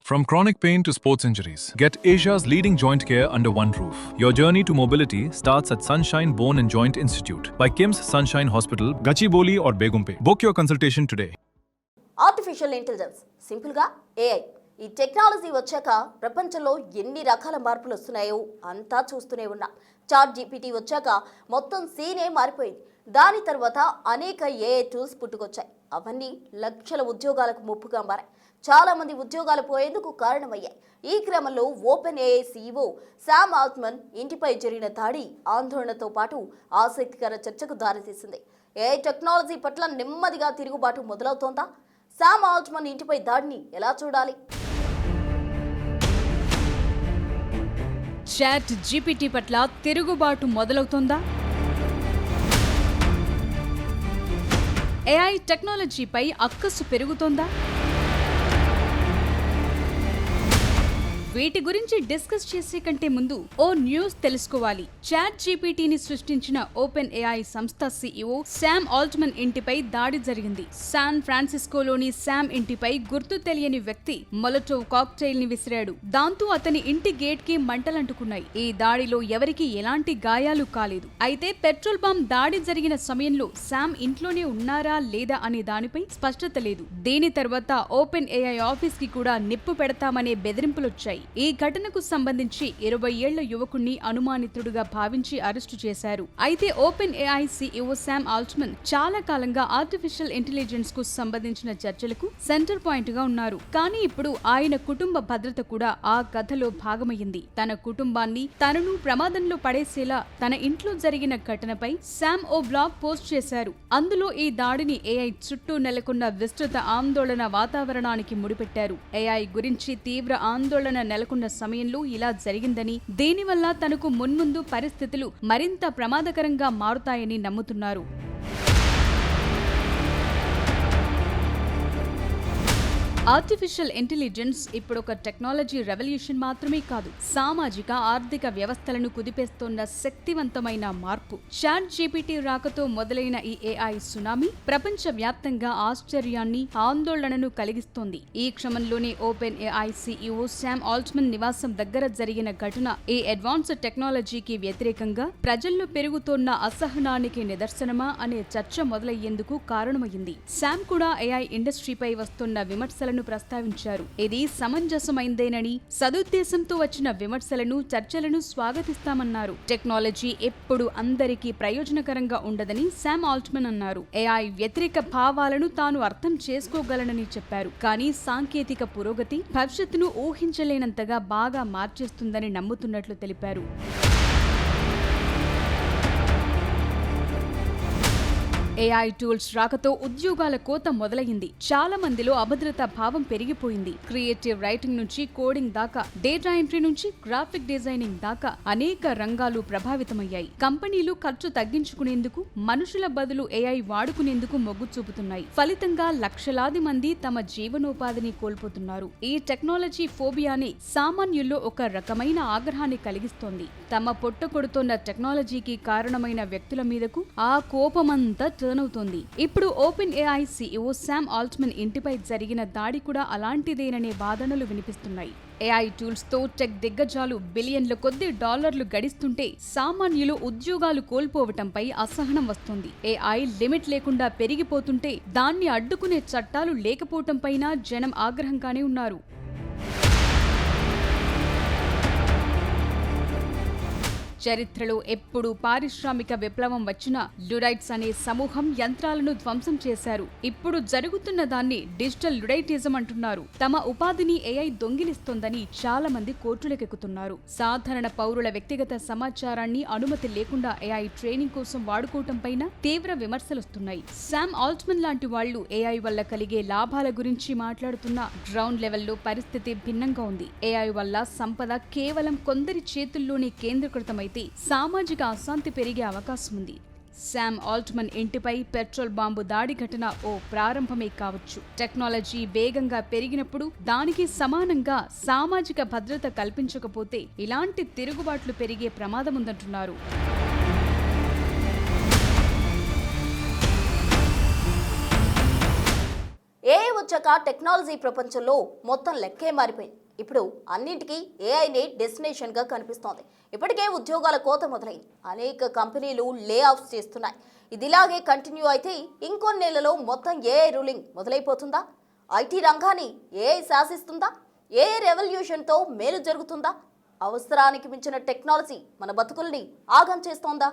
From chronic pain to sports injuries, get Asia's leading joint care under one roof. Your journey to mobility starts at Sunshine Bone and Joint Institute by KIMS Sunshine Hospital, Gachibowli or Begumpe. Book your consultation today. Artificial intelligence సింపుల్గా AI. ఈ technology వచ్చాక ప్రపంచంలో ఎన్ని రకాల మార్పులు వస్తున్నాయో అంతా చూస్తూనే ఉన్నాం. చాట్ జీపీటీ వచ్చాక మొత్తం సీనే మారిపోయింది. దాని తర్వాత అనేక ఏఐ టూల్స్ పుట్టుకొచ్చాయి. అవన్నీ లక్షల ఉద్యోగాలకు ముప్పుగా మారాయి. చాలా మంది ఉద్యోగాలు పోయేందుకు కారణమయ్యాయి. ఈ క్రమంలో open AI CEO Sam Altman ఇంటిపై జరిగిన దాడి ఆందోళనతో పాటు ఆసక్తికర చర్చకు దారితీసింది. ఏఐ టెక్నాలజీ పట్ల నెమ్మదిగా తిరుగుబాటు మొదలవుతోందా? శామ్ ఆల్ట్మన్ ఇంటిపై దాడిని ఎలా చూడాలి? చాట్ జీపీటీ పట్ల తిరుగుబాటు మొదలవుతోందా? ఏఐ టెక్నాలజీపై అక్కసు పెరుగుతోందా? వీటి గురించి డిస్కస్ చేసే కంటే ముందు ఓ న్యూస్ తెలుసుకోవాలి. చాట్ జీపీటీని సృష్టించిన ఓపెన్ ఏఐ సంస్థ సీఈఓ శామ్ ఆల్ట్మన్ ఇంటిపై దాడి జరిగింది. శాన్ ఫ్రాన్సిస్కోలోని శామ్ ఇంటిపై గుర్తు తెలియని వ్యక్తి మొలటోవ్ కాక్టైల్ ని విసిరాడు. దాంతో అతని ఇంటి గేట్ కి మంటలంటుకున్నాయి. ఈ దాడిలో ఎవరికీ ఎలాంటి గాయాలు కాలేదు. అయితే పెట్రోల్ బాంబ్ దాడి జరిగిన సమయంలో శామ్ ఇంట్లోనే ఉన్నారా లేదా అనే దానిపై స్పష్టత లేదు. దీని తర్వాత ఓపెన్ ఏఐ ఆఫీస్ కి కూడా నిప్పు పెడతామనే బెదిరింపులొచ్చాయి. ఈ ఘటనకు సంబంధించి 20 ఏళ్ల యువకుణ్ణి అనుమానితుడుగా భావించి అరెస్టు చేశారు. అయితే open AI CEO Sam Altman చాలా కాలంగా ఆర్టిఫిషియల్ ఇంటెలిజెన్స్ కు సంబంధించిన చర్చలకు సెంటర్ పాయింట్ గా ఉన్నారు. కానీ ఇప్పుడు ఆయన కుటుంబ భద్రత కూడా ఆ కథలో భాగమయ్యింది. తన కుటుంబాన్ని తనను ప్రమాదంలో పడేసేలా తన ఇంట్లో జరిగిన ఘటనపై శామ్ ఓ బ్లాగ్ పోస్ట్ చేశారు. అందులో ఈ దాడిని ఏఐ చుట్టూ నెలకొన్న విస్తృత ఆందోళన వాతావరణానికి ముడిపెట్టారు. ఏఐ గురించి తీవ్ర ఆందోళన నెలకొన్న సమయంలో ఇలా జరిగిందని, దీనివల్ల తనకు మున్ముందు పరిస్థితులు మరింత ప్రమాదకరంగా మారుతాయని నమ్ముతున్నారు. ఆర్టిఫిషియల్ ఇంటెలిజెన్స్ ఇప్పుడు ఒక టెక్నాలజీ రెవల్యూషన్ మాత్రమే కాదు, సామాజిక ఆర్థిక వ్యవస్థలను కుదిపేస్తోన్న శక్తివంతమైన మార్పు. చాట్ జీపీటీ రాకతో మొదలైన ఈ ఏఐ సునామీ ప్రపంచ వ్యాప్తంగా ఆశ్చర్యాన్ని, ఆందోళనను కలిగిస్తోంది. ఈ క్రమంలోనే open AI CEO Sam Altman నివాసం దగ్గర జరిగిన ఘటన ఈ అడ్వాన్స్డ్ టెక్నాలజీకి వ్యతిరేకంగా ప్రజల్లో పెరుగుతోన్న అసహనానికి నిదర్శనమా అనే చర్చ మొదలయ్యేందుకు కారణమైంది. శామ్ కూడా ఏఐ ఇండస్ట్రీపై వస్తున్న విమర్శలను ప్రస్తావించారు. ఇది సమంజసమైందేనని, సదుద్దేశంతో వచ్చిన విమర్శలను, చర్చలను స్వాగతిస్తామన్నారు. టెక్నాలజీ ఎప్పుడు అందరికీ ప్రయోజనకరంగా ఉండదని శామ్ ఆల్ట్మన్ అన్నారు. ఏఐ వ్యతిరేక భావాలను తాను అర్థం చేసుకోగలనని చెప్పారు. కానీ సాంకేతిక పురోగతి భవిష్యత్తును ఊహించలేనంతగా బాగా మార్చేస్తుందని నమ్ముతున్నట్లు తెలిపారు. ఏఐ టూల్స్ రాకతో ఉద్యోగాల కోత మొదలైంది. చాలా మందిలో అభద్రతా భావం పెరిగిపోయింది. క్రియేటివ్ రైటింగ్ నుంచి కోడింగ్ దాకా, డేటా ఎంట్రీ నుంచి గ్రాఫిక్ డిజైనింగ్ దాకా అనేక రంగాలు ప్రభావితమయ్యాయి. కంపెనీలు ఖర్చు తగ్గించుకునేందుకు మనుషుల బదులు ఏఐ వాడుకునేందుకు మొగ్గు చూపుతున్నాయి. ఫలితంగా లక్షలాది మంది తమ జీవనోపాధిని కోల్పోతున్నారు. ఈ టెక్నాలజీ ఫోబియానే సామాన్యుల్లో ఒక రకమైన ఆగ్రహాన్ని కలిగిస్తోంది. తమ పొట్ట కొడుతోన్న టెక్నాలజీకి కారణమైన వ్యక్తుల మీదకు ఆ కోపమంతా టర్న్ అవుతోంది. ఇప్పుడు open AI CEO Sam Altman ఇంటిపై జరిగిన దాడి కూడా అలాంటిదేననే వాదనలు వినిపిస్తున్నాయి. ఏఐ టూల్స్ తో టెక్ దిగ్గజాలు బిలియన్ల కొద్ది డాలర్లు గడిస్తుంటే సామాన్యులు ఉద్యోగాలు కోల్పోవటంపై అసహనం వస్తుంది. ఏఐ లిమిట్ లేకుండా పెరిగిపోతుంటే దాన్ని అడ్డుకునే చట్టాలు లేకపోవటంపైన జనం ఆగ్రహంగానే ఉన్నారు. చరిత్రలో ఎప్పుడు పారిశ్రామిక విప్లవం వచ్చినా లుడైట్స్ అనే సమూహం యంత్రాలను ధ్వంసం చేశారు. ఇప్పుడు జరుగుతున్న దాన్ని డిజిటల్ లుడైటిజం అంటున్నారు. తమ ఉపాధిని ఏఐ దొంగిలిస్తోందని చాలా మంది కోర్టులకెక్కుతున్నారు. సాధారణ పౌరుల వ్యక్తిగత సమాచారాన్ని అనుమతి లేకుండా ఏఐ ట్రైనింగ్ కోసం వాడుకోవటం పైన తీవ్ర విమర్శలొస్తున్నాయి. శామ్ ఆల్ట్మన్ లాంటి వాళ్లు ఏఐ వల్ల కలిగే లాభాల గురించి మాట్లాడుతున్నా గ్రౌండ్ లెవెల్లో పరిస్థితి భిన్నంగా ఉంది. ఏఐ వల్ల సంపద కేవలం కొందరి చేతుల్లోనే కేంద్రీకృతమైతే సామాజిక అశాంతి పెరిగే అవకాశం ఉంది. శామ్ ఆల్ట్మన్ ఇంటిపై పెట్రోల్ బాంబు దాడి ఘటన ఓ ప్రారంభమే కావచ్చు. టెక్నాలజీ వేగంగా పెరిగినప్పుడు దానికి సమానంగా సామాజిక భద్రత కల్పించకపోతే ఇలాంటి తిరుగుబాట్లు పెరిగే ప్రమాదముందంటున్నారు. వచ్చాక టెక్నాలజీ ప్రపంచంలో మొత్తం లెక్కే మారిపోయింది. ఇప్పుడు అన్నింటికీ ఏఐనే డెస్టినేషన్గా కనిపిస్తోంది. ఇప్పటికే ఉద్యోగాల కోత మొదలైంది. అనేక కంపెనీలు లే ఆఫ్స్ చేస్తున్నాయి. ఇదిలాగే కంటిన్యూ అయితే ఇంకొన్ని నెలలో మొత్తం ఏఐ రూలింగ్ మొదలైపోతుందా? ఐటీ రంగాన్ని ఏఐ శాసిస్తుందా? ఏఐ రెవల్యూషన్తో మేలు జరుగుతుందా? అవసరానికి మించిన టెక్నాలజీ మన బతుకుల్ని ఆగం చేస్తోందా?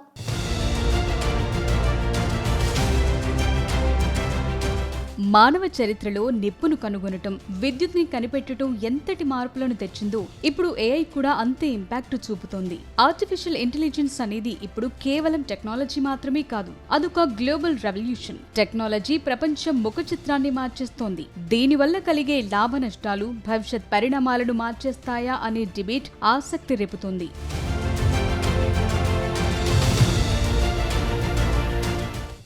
మానవ చరిత్రలో నిప్పును కనుగొనటం, విద్యుత్ని కనిపెట్టడం ఎంతటి మార్పులను తెచ్చిందో ఇప్పుడు ఏఐ కూడా అంతే ఇంపాక్ట్ చూపుతోంది. ఆర్టిఫిషియల్ ఇంటెలిజెన్స్ అనేది ఇప్పుడు కేవలం టెక్నాలజీ మాత్రమే కాదు, అదొక గ్లోబల్ రెవల్యూషన్. టెక్నాలజీ ప్రపంచం ముఖ చిత్రాన్ని మార్చేస్తోంది. దీనివల్ల కలిగే లాభ నష్టాలు భవిష్యత్ పరిణామాలను మార్చేస్తాయా అనే డిబేట్ ఆసక్తి రేపుతోంది.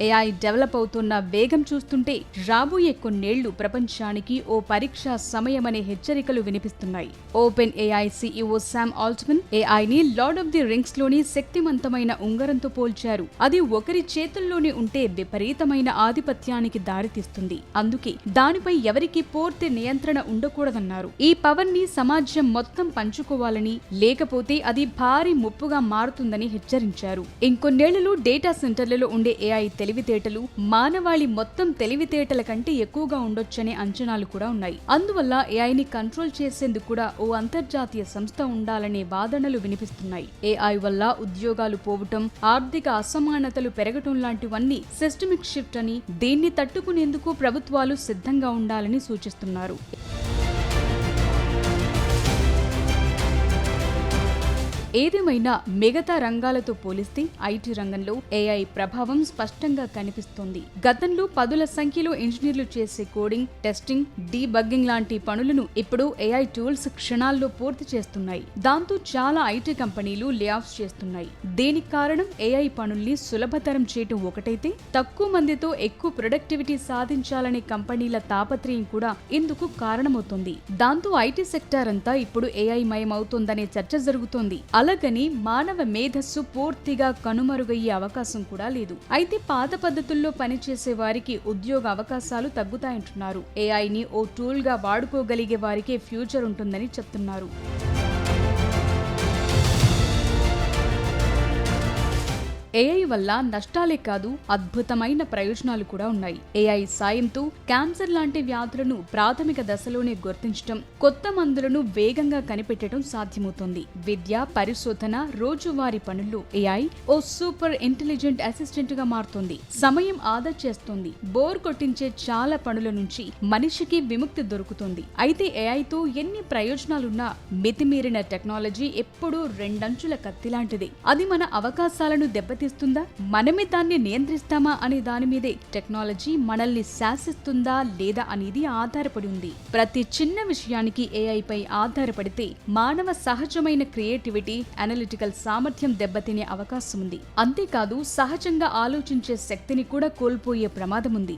ఏఐ డెవలప్ అవుతున్న వేగం చూస్తుంటే రాబోయే కొన్నేళ్లు ప్రపంచానికి ఓ పరీక్షా సమయమనే హెచ్చరికలు వినిపిస్తున్నాయి. Open AI CEO Sam Altman ఏఐని లార్డ్ ఆఫ్ ది రింగ్స్ లోని శక్తివంతమైన ఉంగరంతో పోల్చారు. అది ఒకరి చేతుల్లోనే ఉంటే విపరీతమైన ఆధిపత్యానికి దారితీస్తుంది. అందుకే దానిపై ఎవరికి పూర్తి నియంత్రణ ఉండకూడదన్నారు. ఈ పవర్ ని సమాజం మొత్తం పంచుకోవాలని, లేకపోతే అది భారీ ముప్పుగా మారుతుందని హెచ్చరించారు. ఇంకొన్నేళ్లలో డేటా సెంటర్లలో ఉండే ఏఐ తెలివితేటలు మానవాళి మొత్తం తెలివితేటల కంటే ఎక్కువగా ఉండొచ్చనే అంచనాలు కూడా ఉన్నాయి. అందువల్ల ఏఐని కంట్రోల్ చేసేందుకు కూడా ఓ అంతర్జాతీయ సంస్థ ఉండాలనే వాదనలు వినిపిస్తున్నాయి. ఏఐ వల్ల ఉద్యోగాలు పోవటం, ఆర్థిక అసమానతలు పెరగటం లాంటివన్నీ సిస్టమిక్ షిఫ్ట్ అని, దీన్ని తట్టుకునేందుకు ప్రభుత్వాలు సిద్ధంగా ఉండాలని సూచిస్తున్నారు. ఏదేమైనా మిగతా రంగాలతో పోలిస్తే ఐటీ రంగంలో ఏఐ ప్రభావం స్పష్టంగా కనిపిస్తోంది. గతంలో పదుల సంఖ్యలో ఇంజనీర్లు చేసే కోడింగ్, టెస్టింగ్, డీబగ్గింగ్ లాంటి పనులను ఇప్పుడు ఏఐ టూల్స్ క్షణాల్లో పూర్తి చేస్తున్నాయి. దాంతో చాలా ఐటీ కంపెనీలు లే ఆఫ్స్ చేస్తున్నాయి. దీనికి కారణం ఏఐ పనుల్ని సులభతరం చేయటం ఒకటైతే, తక్కువ మందితో ఎక్కువ ప్రొడక్టివిటీ సాధించాలనే కంపెనీల తాపత్రయం కూడా ఇందుకు కారణమవుతుంది. దాంతో ఐటీ సెక్టార్ అంతా ఇప్పుడు ఏఐ మయమవుతోందనే చర్చ జరుగుతోంది. అలాగని మానవ మేధస్సు పూర్తిగా కనుమరుగయ్యే అవకాశం కూడా లేదు. అయితే పాత పద్ధతుల్లో పనిచేసే వారికి ఉద్యోగ అవకాశాలు తగ్గుతాయంటున్నారు. ఏఐని ఓ టూల్ గా వాడుకోగలిగే వారికే ఫ్యూచర్ ఉంటుందని చెప్తున్నారు. ఏఐ వల్ల నష్టాలే కాదు, అద్భుతమైన ప్రయోజనాలు కూడా ఉన్నాయి. ఏఐ సాయంతో క్యాన్సర్ లాంటి వ్యాధులను ప్రాథమిక దశలోనే గుర్తించడం, కొత్త మందులను వేగంగా కనిపెట్టడం సాధ్యమవుతోంది. విద్య, పరిశోధన, రోజువారీ పనుల్లో AI O super intelligent assistant గా మారుతోంది. సమయం ఆదా చేస్తోంది. బోర్ కొట్టించే చాలా పనుల నుంచి మనిషికి విముక్తి దొరుకుతుంది. అయితే ఏఐతో ఎన్ని ప్రయోజనాలున్నా మితిమీరిన టెక్నాలజీ ఎప్పుడూ రెండంచుల కత్తిలాంటిదే. అది మన అవకాశాలను దెబ్బతీస్తుందా, మనమే దాన్ని నియంత్రిస్తామా అనే దాని మీదే టెక్నాలజీ మనల్ని శాసిస్తుందా లేదా అనేది ఆధారపడి ఉంది. ప్రతి చిన్న విషయానికి ఏఐ పై ఆధారపడితే మానవ సహజమైన క్రియేటివిటీ, అనలిటికల్ సామర్థ్యం దెబ్బతినే అవకాశం ఉంది. అంతేకాదు సహజంగా ఆలోచించే శక్తిని కూడా కోల్పోయే ప్రమాదం ఉంది.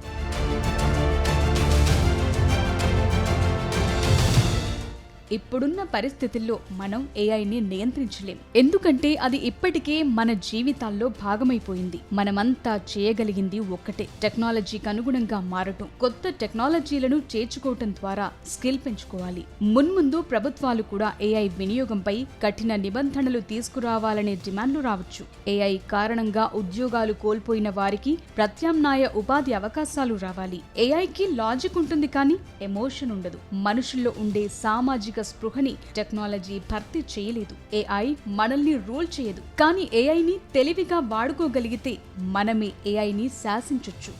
ఇప్పుడున్న పరిస్థితుల్లో మనం ఏఐని నియంత్రించలేం. ఎందుకంటే అది ఇప్పటికే మన జీవితాల్లో భాగమైపోయింది. మనమంతా చేయగలిగింది ఒక్కటే, టెక్నాలజీకి అనుగుణంగా మారటం, కొత్త టెక్నాలజీలను చేర్చుకోవటం ద్వారా స్కిల్ పెంచుకోవాలి. మున్ముందు ప్రభుత్వాలు కూడా ఏఐ వినియోగంపై కఠిన నిబంధనలు తీసుకురావాలనే డిమాండ్లు రావచ్చు. ఏఐ కారణంగా ఉద్యోగాలు కోల్పోయిన వారికి ప్రత్యామ్నాయ ఉపాధి అవకాశాలు రావాలి. ఏఐకి లాజిక్ ఉంటుంది కానీ ఎమోషన్ ఉండదు. మనుషుల్లో ఉండే సామాజిక స్పృహని టెక్నాలజీ భర్తీ చేయలేదు. ఏఐ మనల్ని రూల్ చేయదు. కానీ ఏఐని తెలివిగా వాడుకోగలిగితే మనమే ఏఐని శాసించొచ్చు.